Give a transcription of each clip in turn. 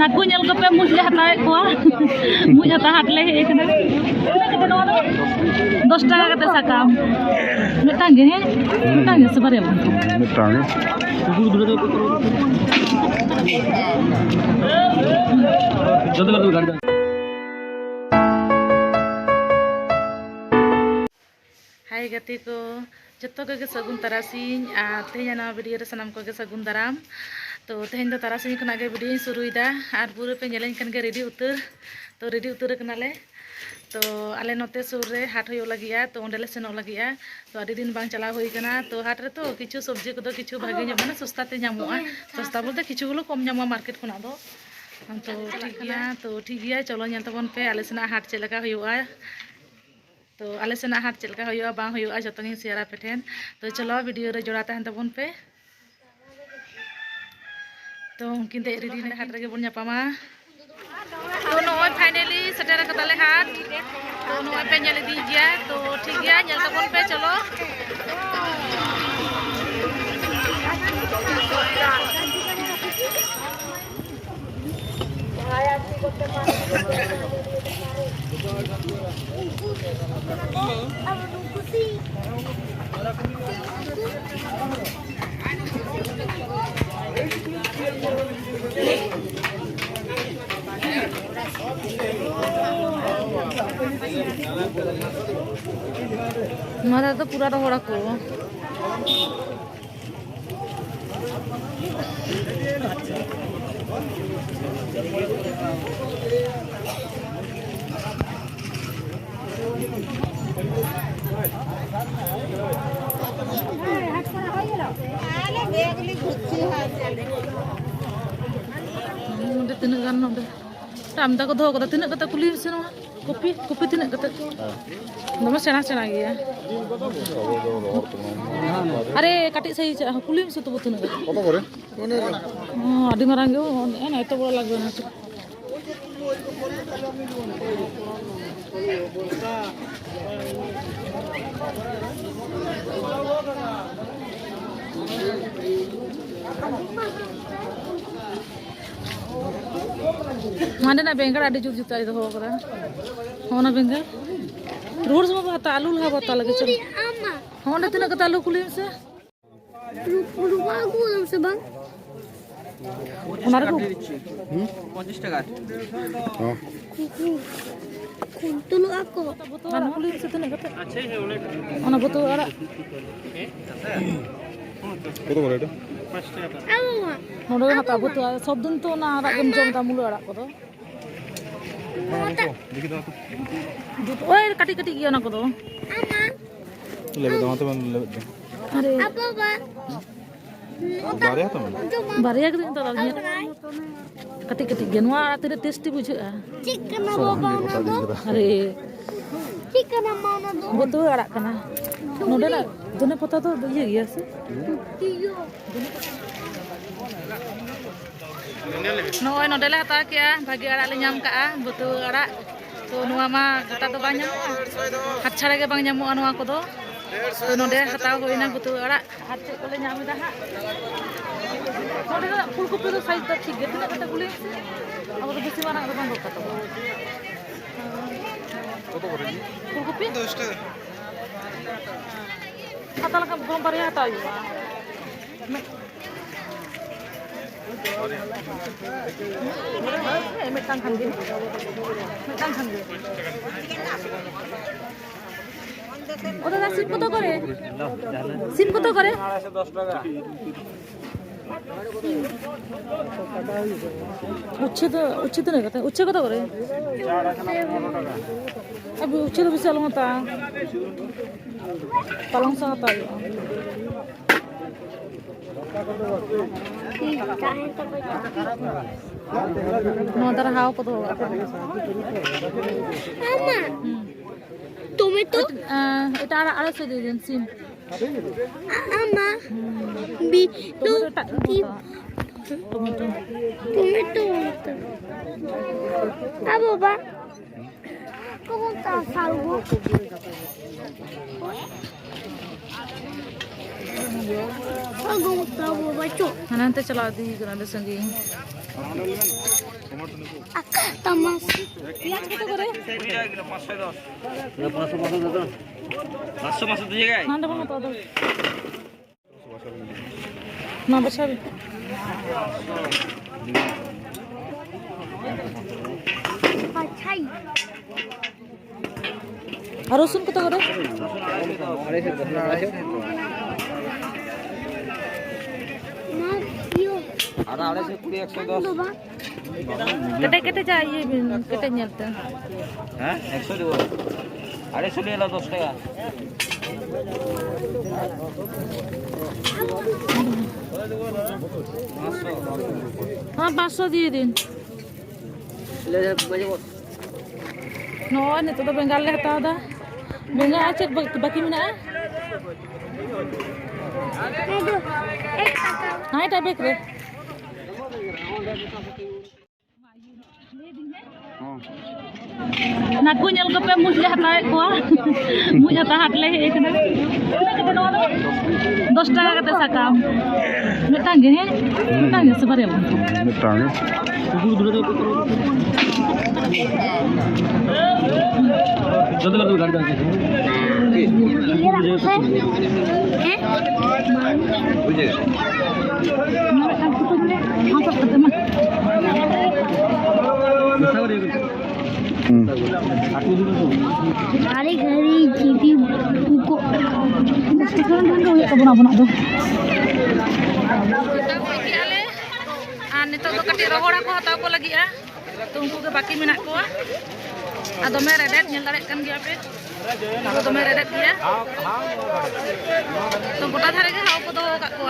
naku nyel kepe muja hatai kuah muja tahat leh kena dos taka kata sakam metang gini sebenarnya metang Hai gati ko joto ko ge sagun tarasing tehnya na video re sanam ko ge sagun daram to tehnya do tarasing khona ge video suruida ar pura pe nyelain kan ge ready utar to ready utar kanale to ale note sur re hat hoyo lagia to ondele senok lagia to adi din bang chala hoi kana to hat re to kichu sabji ko do kichu bhage nyam mana sasta te nyamoa sasta bolte kichu gulo kom nyamoa market khona do to ठीक गया चलो nyel tabon pe ale sena hat chelaka hoyoa तो आले सेना हाट चलका होयो बांग होयो जतनी share पे ठेन तो चलो वीडियो रे जोड़ा तहन तबन पे तो उनकिन ते रेडी ने हाट रे बोन न्यापामा तो नोय फाइनली सेटर कताले हाट तो नोय पे नेल दी गया तो ठीक गया नेल तबन पे चलो मारा तो पूरा रोड़ा को तीन टाइम तक दो तीन कता कुली से कॉपी कॉपी तीन कता दम सेना सेना गया अरे काटी सही कुली से तो तीन कता करे आदि मारांग गयो ना तो बड़ा लागो ना माने ना बेंगड़ आदि जुत जुता इधर हो करा हो ना बेंगड़ रोड से बात आलू लगा बात लगे चल हो ना तीन कता आलू कुली से रुपा को से बंग हमारे को 50 টাকা हां Tulu ako kan kuli se तीन कता अच्छा है ओना बतो आरा কত করে এটা 5 টাকা नोडे हता बतो सब दिन तो ना आरा गम जम ता मुलो आरा को दो দেখি দাও দুটো ওই কাটি কাটি গিয়া না কত লেবে দাও তো লেবে अरे बाबा बारे तो बारिया के दिन तो लगिया कति कति गेनवा तेरे टेस्टी बुझा चिकन बाबा अरे चिकन माना दो वो तो अड़ा कना नोडे ना दोने पता तो ये गया से नोय नोडे ले हता किया भागी अड़ा ले nyam का बुतु अड़ा तो नुआ मा गटा तो बां ᱧᱟᱢᱚᱜᱼᱟ हाथ छाड़ा के बां ᱧᱟᱢᱚᱜᱼᱟ नुआ को दो तो नोडे हताव होइना बुतु अड़ा हाथ से को ले ᱧᱟᱢ दा हा नोडे ना फुल कॉपी तो साइज दा ठीक गे तिना कता कुली अब तो बेसी मारा बां दो कता কত করে फुल कॉपी 10 টাকা हता लगा गम बारिया हता हुआ metang kan gini ওটা না সিম কত করে সিম কত করে 10 টাকা উচ্ছে তো না কথা উচ্ছে কত করে 15 টাকা अब उচ্ছে तो বিশাল মতা পালং শাক হতা नोदर हाव को दो अम्मा टमेटो এটা আর 250 দিয়ে দেন সিম अम्मा बी तो की टमेटो टमेटो अब बाबा कौन सा सालगो nanti चला दी करा दे संगी Tamas. পেঁয়াজ কত করে? 500 দিয়ে গায় না দেবো না তো দাও। না বসাবি। Achai. আর রসুন কত করে? Na, yo. আর 250 110 Baba. কেটে কেটে যা ইয়ে কেটে নিতে। হ্যাঁ 100 দেব 250 নিয়ে এলো 10 টাকা হ্যাঁ 500 দিয়ে দিন। Noy nito do bengal le hataw da. Bengal ache baki mena'a? Aduh. Taka. Ha eta bek re. Naku nyel ko pe muj le hataw ko. Muj hataw hat le he kana. Kita no 10 টাকা kate sakam. Metang ge he. Metang ge sebare bo. Metang. Hari hari jadi buku. Nito do kati rohora ko hataw ko lagi to unku ge baki menak ko dome redet nyel darek kan dia pe dome redet dia to gota dhare ge haw ko do kak ko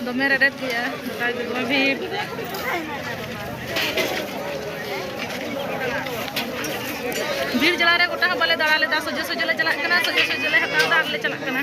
dome redet dia ta ge dome bhi भीड़ जला रे गोटा बले दड़ा ले सोजे सोजे ले चलक कना सोजे सोजे ले हताव दार ले चलक कना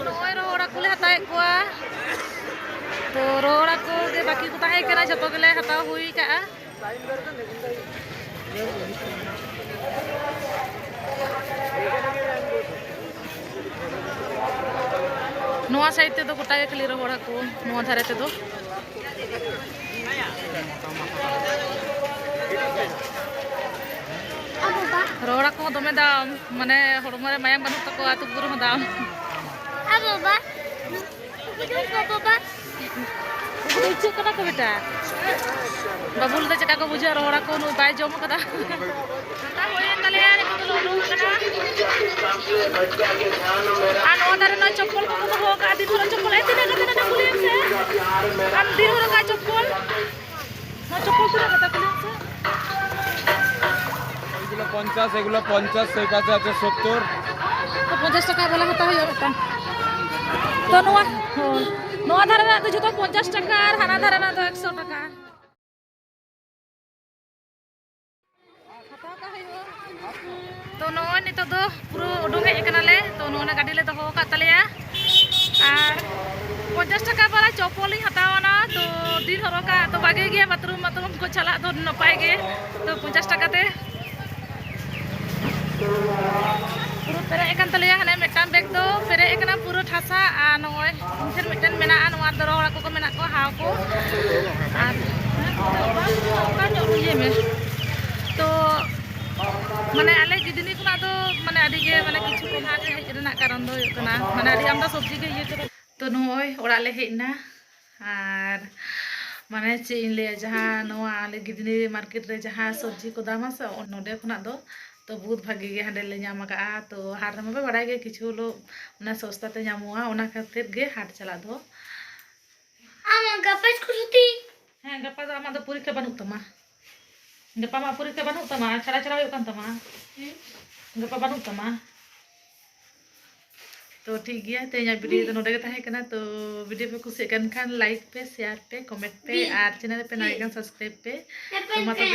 noy rohora kule hatai ko to rohora ko ge baki ko tahe kana joto gele hataw hui ka noa side te do gota ge khali rohora ko noa dhare te do rohora ko dome dam mane hormo re mayam banu tako atu guru ho dam Baba. Itu Baba. udah icu kana ko beta babul da chaka ko bujha rohora ko nu bai jom kada ta hoyen kale ya ni ko lo kana ano dare no chopol ko ho ka di thora chopol ai tine ka tine kulian se am di hora ka chopol no chopol pura kata kulian se এগুলো 50 এগুলো 50 সেই কাছে আছে 70 তো 50 টাকা বলা হতা হয় এটা তো নোয়া ধারে না তো যত 50 টাকা আর হানা ধারে না তো 100 টাকা तो नोय नितो दो पुरो उडुंग हेज कनाले तो नोना गाड़ी ले दोहो का तलेया और 50 टाका वाला चप्पल ही हतावना तो दिन हरोका तो बागे गया बाथरूम को चला तो नपाय गे तो 50 टाका ते पुरो पेरे एकान तलेया हने मेटान बैग दो पेरे एकना पुरो ठासा आ नोय फिर मिटन मेना नोआ दरो हड़ा को मेना को हाव को और का ये में तो माने आले गिदनी खुना तो माने आदि गे माने किछु को भाग हेज रेना कारण दो कना माने आदि आमदा सब्जी गे ये तो नोय ओड़ा ले हेजना आर माने चे इन ले जहां नोआ आले गिदनी मार्केट रे जहां सब्जी को दाम आसे नोडे खुना दो तो बहुत भागी गे हांडे ले ᱧᱟᱢ ᱟᱠᱟᱜᱼᱟ तो हाट में बड़ाई गे किछु लो ना सस्ता ते ᱧᱟᱢᱚᱜᱼᱟ ᱚᱱᱟ खातिर गे हाट चला दो Ama gapa skuti. ᱦᱮᱸ ᱜᱟᱯᱟ ᱫᱚ ᱟᱢᱟᱜ ᱫᱚ ᱯᱚᱨᱤᱠᱷᱟ ᱵᱟᱹᱱᱩᱜ ᱛᱟᱢᱟ ᱜᱟᱯᱟ ᱢᱟ ᱯᱚᱨᱤᱠᱷᱟ ᱵᱟᱹᱱᱩᱜ ᱛᱟᱢᱟ ᱪᱷᱟᱲᱟ ᱪᱷᱟᱲᱟ ᱦᱩᱭᱩᱜ ᱠᱟᱱ ᱛᱟᱢᱟ ᱜᱟᱯᱟ ᱵᱟᱹᱱᱩᱜ ᱛᱟᱢᱟ तो ठीक गया तेज वीडियो तो नोडे ताहे कना तो वीडियो पे कुछ कन खान लाइक पे शेयर पे कमेंट पे और चैनल पे नया सब्सक्राइब पे तो मतलब